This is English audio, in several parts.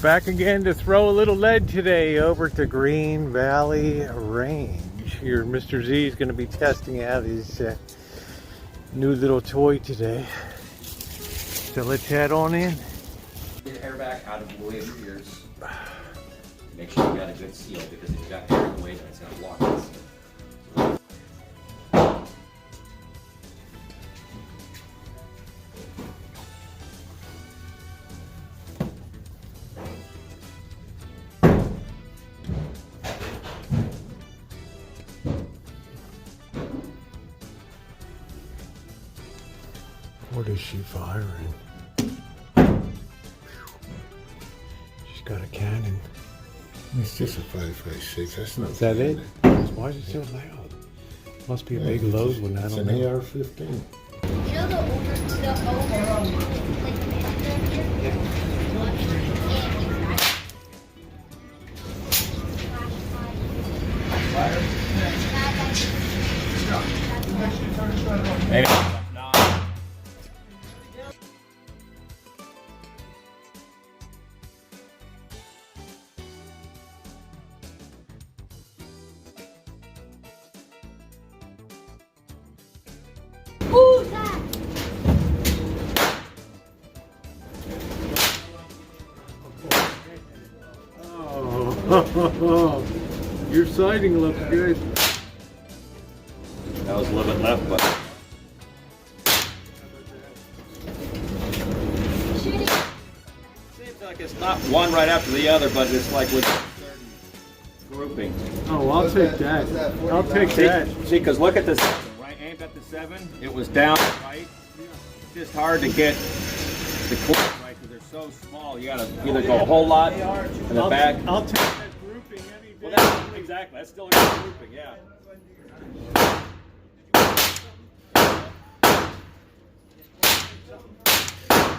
Back again to throw a little lead today over at the Green Valley Range. Here Mr. Z is going to be testing out his new little toy today. So let's head on in. Get air back out of the way of your ears. Make sure you got a good seal, because if you got air in the way, then it's going to block the seal. What is she firing? She's got a cannon. It's just a 5.56. That's not. Is that it? Why is it so loud? Must be a big load one. I It's don't an know. AR-15. You know the over like the manager here? Maybe. Who's that? Oh, your sighting looks good. That was a little bit left, but Shooting. seems like it's not one right after the other, but it's like with a certain grouping. Oh, I'll take that. I'll take that. See, because look at this. Right, aimed at the 7, it was down right. It's just hard to get the corners right because they're so small. You gotta either go a whole lot in the back. I'll take that grouping any day. Well, that's exactly. That's still a good grouping, yeah.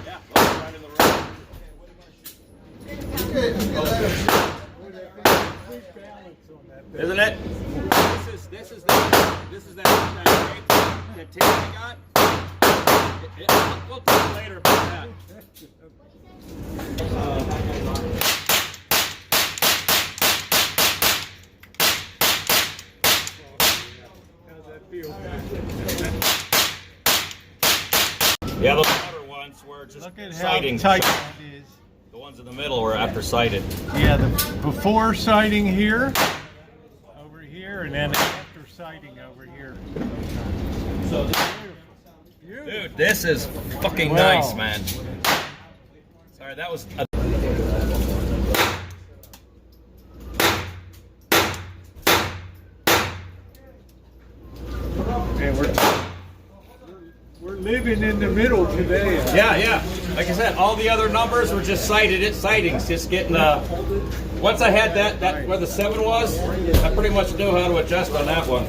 Yeah, right in the road. Isn't it? This is that tape I got. We'll talk later about that. How's that feel? Yeah, those other ones were just Look at how sighting. tight that is. The ones in the middle were after sighted. Yeah, the before sighting here, over here, and then after sighting over here. So, Beautiful. dude, this is fucking Wow. nice, man. Sorry, that was. And we're living in the middle today. Yeah. Like I said, all the other numbers were just sightings. Just getting. Once I had that where the 7 was, I pretty much knew how to adjust on that one.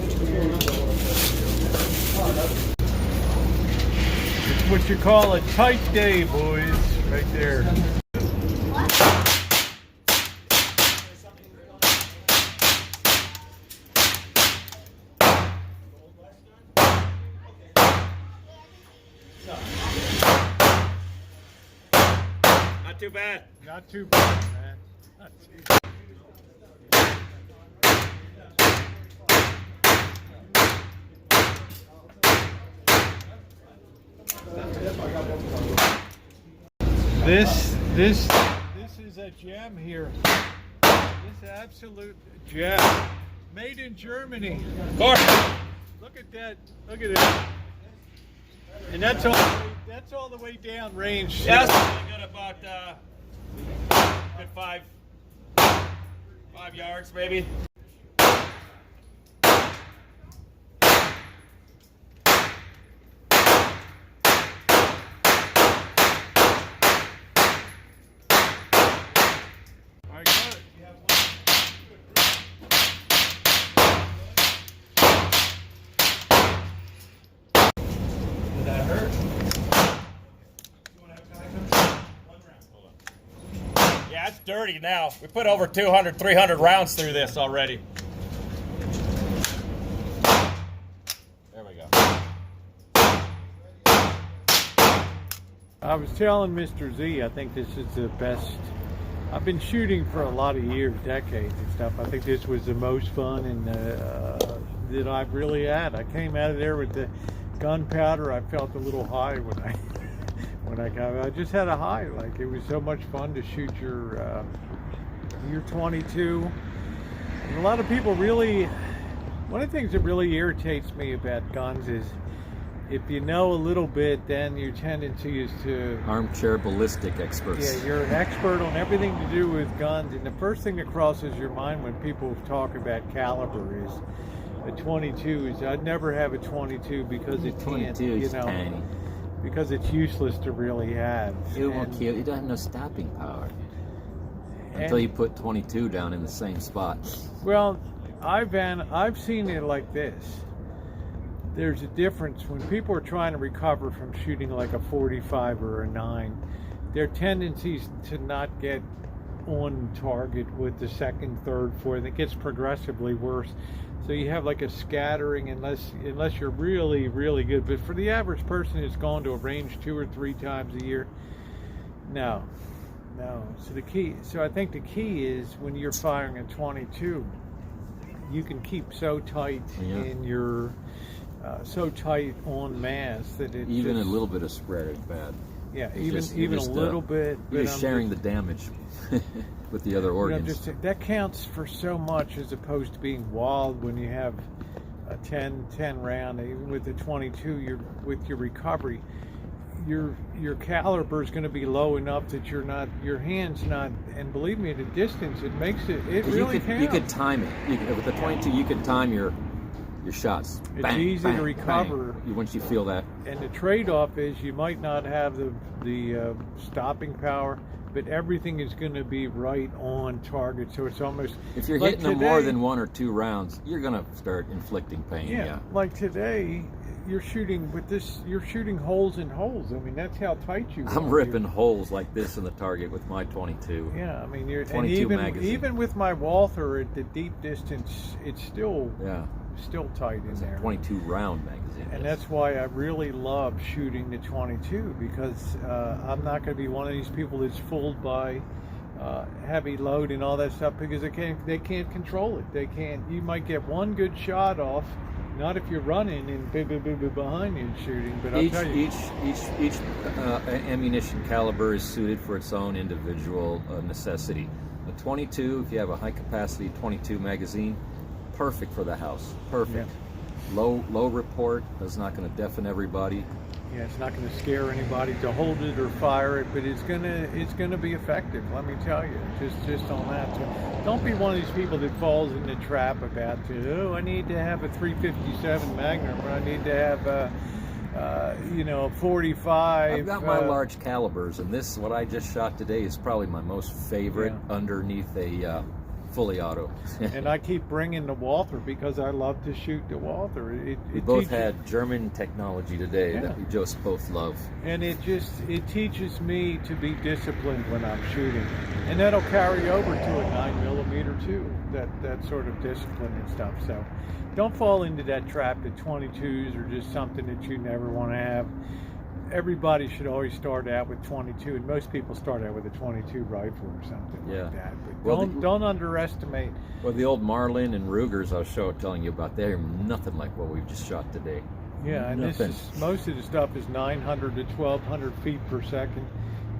It's what you call a tight day, boys, right there. Not too bad. Not too bad, man. Not too bad. This is a gem here. This absolute gem. Made in Germany. Of course. Look at that. Look at it. And that's all the way down range. Yeah, that's really good. About good 5 yards maybe. I got it. Did that hurt? Yeah, it's dirty now. We put over 200, 300 rounds through this already. There we go. I was telling Mr. Z, I think this is the best I've been shooting for a lot of years, decades and stuff. I think this was the most fun and that I've really had. I came out of there with the gunpowder. I felt a little high when I got. I just had a high. Like, it was so much fun to shoot your 22. And a lot of people really. One of the things that really irritates me about guns is, if you know a little bit, then your tendency is to... Armchair ballistic experts. Yeah, you're an expert on everything to do with guns, and the first thing that crosses your mind when people talk about caliber is a 22. Is I'd never have a 22 because it can't, 22 is tiny. because it's useless to really have. It won't kill. It doesn't have no stopping power until you put 22 down in the same spot. Well, I've seen it like this. There's a difference when people are trying to recover from shooting like a 45 or a 9. Their tendencies to not get on target with the second, third, fourth. It gets progressively worse. So you have like a scattering unless you're really, really good. But for the average person who's gone to a range 2 or 3 times a year, no. So I think the key is when you're firing a 22, you can keep so tight in your so tight on mass that it even just, a little bit of spread is bad. Yeah, It's even just, a little bit. You're just sharing the damage with the other organs. That counts for so much as opposed to being wild when you have a 10 round. Even with the 22, with your recovery, your caliber is going to be low enough that your hand's not. And believe me, the distance it makes it really counts. You could time it. With the 22, you could time your shots. It's bang, easy bang, to recover. bang, once you feel that. And the trade-off is you might not have the stopping power, but everything is going to be right on target. So it's almost if you're like hitting them more than 1 or 2 rounds, you're going to start inflicting pain. Yeah. Like today, you're shooting with this. You're shooting holes in holes. I mean, that's how tight you are. I'm ripping holes like this in the target with my 22. Yeah, I mean, you're 22 and magazine. even with my Walther at the deep distance, it's still tight in there. 22 round magazine. And that's why I really love shooting the 22, because I'm not going to be one of these people that's fooled by heavy load and all that stuff, because they can't control it. They can't. You might get one good shot off, not if you're running and behind you and shooting. But I'll tell you, each ammunition caliber is suited for its own individual necessity. A 22, if you have a high capacity 22 magazine, perfect for the house. Perfect. Yeah. Low report. That's not going to deafen everybody. Yeah, it's not going to scare anybody to hold it or fire it, but it's gonna be effective. Let me tell you, just on that. So don't be one of these people that falls in the trap about I need to have a 357 Magnum, or I need to have a 45. I've got my large calibers, and this what I just shot today is probably my most favorite underneath a fully auto. And I keep bringing the Walther because I love to shoot the Walther. We both had German technology today that we just both love. And it teaches me to be disciplined when I'm shooting. And that'll carry over to a 9mm too, that sort of discipline and stuff. So don't fall into that trap that 22s are just something that you never want to have. Everybody should always start out with 22, and most people start out with a 22 rifle or something like that. But don't underestimate. Well, the old Marlin and Rugers I was telling you about, they're nothing like what we've just shot today. Yeah, and most of the stuff is 900 to 1,200 feet per second.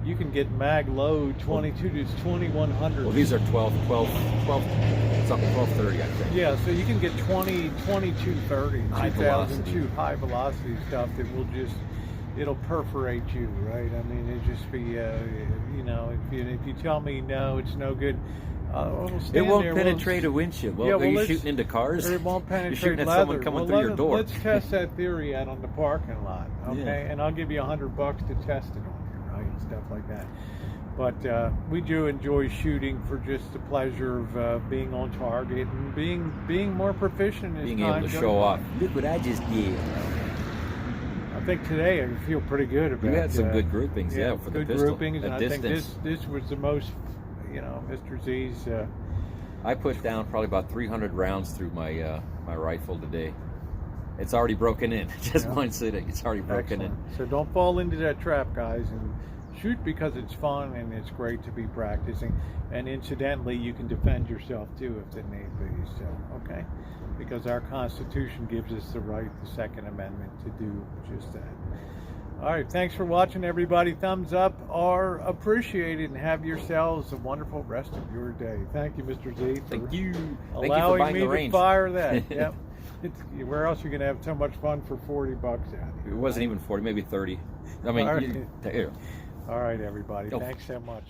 You can get mag load 22 to 2,100. Well, these are 1230, I think. Yeah, so you can get 2230, 2002 high velocity stuff that will just. It'll perforate you, right? I mean, it'd just be, if you tell me no, it's no good. It won't penetrate a windshield. Well, are you shooting into cars? It won't penetrate You're shooting leather. at someone coming through your door. Let's test that theory out on the parking lot, okay? Yeah. And I'll give you $100 to test it on you, right? And stuff like that. But we do enjoy shooting for just the pleasure of being on target and being more proficient. Being able to show off. Look what I just did. I think today I feel pretty good about it. You had some good groupings, for the pistol. Good groupings, and I think this was the most, Mr. Z's. I put down probably about 300 rounds through my my rifle today. It's already broken in. Just one sitting, it's already broken in. So don't fall into that trap, guys, and shoot because it's fun and it's great to be practicing. And incidentally, you can defend yourself too if it need be. So, okay? Because our Constitution gives us the right, the Second Amendment, to do just that. All right, thanks for watching, everybody. Thumbs up are appreciated, and have yourselves a wonderful rest of your day. Thank you, Mr. Z, for Thank you. Thank you for allowing buying me the to range. fire that. Yep. Where else are you going to have so much fun for $40 out here? It wasn't even 40, maybe 30. I mean, All right. here. All right, everybody. Oh. Thanks so much.